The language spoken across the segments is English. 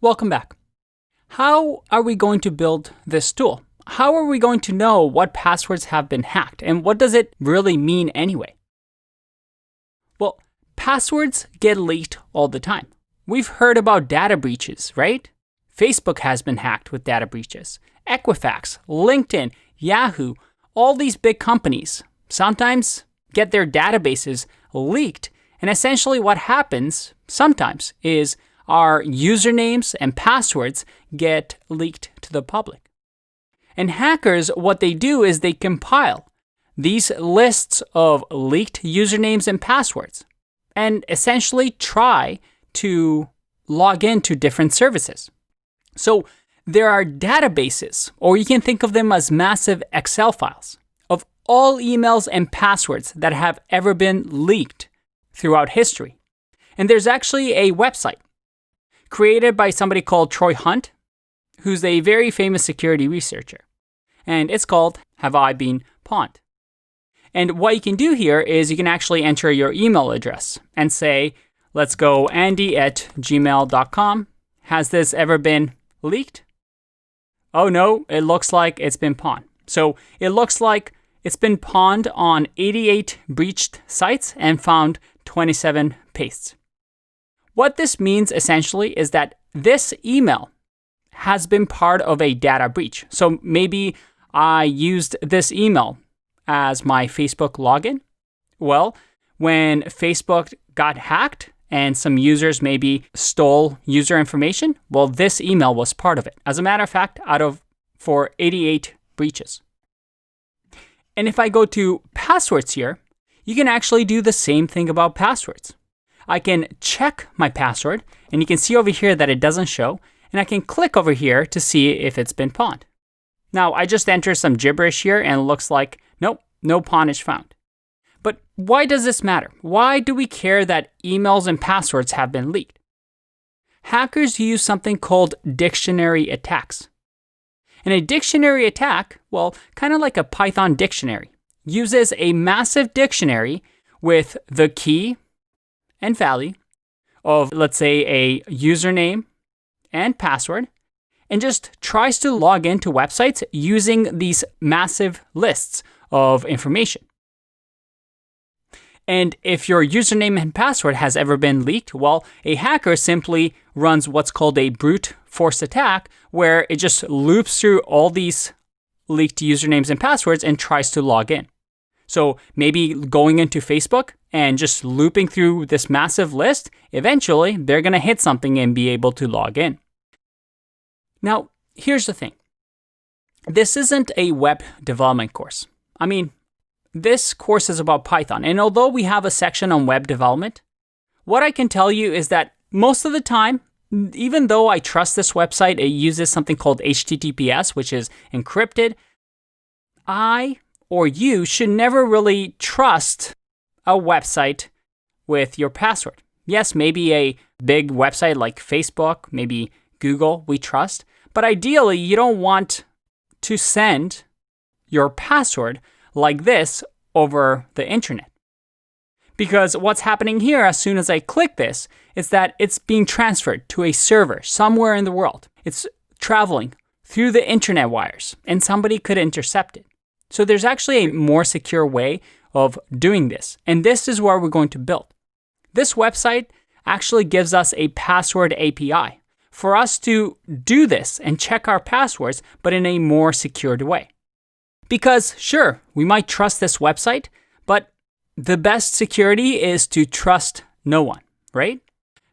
Welcome back. How are we going to build this tool? How are we going to know what passwords have been hacked? And what does it really mean anyway? Well, passwords get leaked all the time. We've heard about data breaches, right? Facebook has been hacked with data breaches. Equifax, LinkedIn, Yahoo, all these big companies sometimes get their databases leaked. And essentially what happens sometimes is our usernames and passwords get leaked to the public. And hackers, what they do is they compile these lists of leaked usernames and passwords and essentially try to log into different services. So there are databases, or you can think of them as massive Excel files, of all emails and passwords that have ever been leaked throughout history. And there's actually a website created by somebody called Troy Hunt, who's a very famous security researcher. And it's called Have I Been Pwned? And what you can do here is you can actually enter your email address and say, let's go andy@gmail.com. Has this ever been leaked? Oh no, it looks like it's been pawned. So it looks like it's been pawned on 88 breached sites and found 27 pastes. What this means essentially is that this email has been part of a data breach. So maybe I used this email as my Facebook login. Well, when Facebook got hacked and some users maybe stole user information, well, this email was part of it. As a matter of fact, for 88 breaches. And if I go to passwords here, you can actually do the same thing about passwords. I can check my password, and you can see over here that it doesn't show, and I can click over here to see if it's been pawned. Now, I just entered some gibberish here, and it looks like, nope, no pawnage found. But why does this matter? Why do we care that emails and passwords have been leaked? Hackers use something called dictionary attacks. And a dictionary attack, well, kind of like a Python dictionary, uses a massive dictionary with the key and value of, let's say, a username and password, and just tries to log into websites using these massive lists of information. And if your username and password has ever been leaked, well, a hacker simply runs what's called a brute force attack, where it just loops through all these leaked usernames and passwords and tries to log in. So maybe going into Facebook and just looping through this massive list, eventually they're going to hit something and be able to log in. Now, here's the thing. This isn't a web development course. I mean, this course is about Python. And although we have a section on web development, what I can tell you is that most of the time, even though I trust this website, it uses something called HTTPS, which is encrypted, I or you should never really trust a website with your password. Yes, maybe a big website like Facebook, maybe Google, we trust. But ideally, you don't want to send your password like this over the internet. Because what's happening here as soon as I click this is that it's being transferred to a server somewhere in the world. It's traveling through the internet wires and somebody could intercept it. So there's actually a more secure way of doing this. And this is where we're going to build. This website actually gives us a password API for us to do this and check our passwords, but in a more secured way. Because sure, we might trust this website, but the best security is to trust no one, right?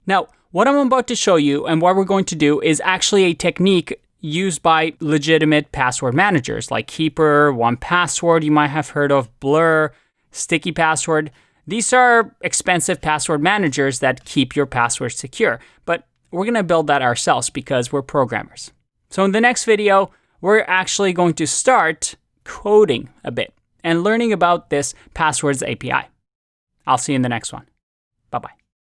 Now, what I'm about to show you and what we're going to do is actually a technique used by legitimate password managers like Keeper, 1Password, you might have heard of, Blur, Sticky Password. These are expensive password managers that keep your password secure, but we're going to build that ourselves because we're programmers. So in the next video, we're actually going to start coding a bit and learning about this passwords API. I'll see you in the next one. Bye-bye.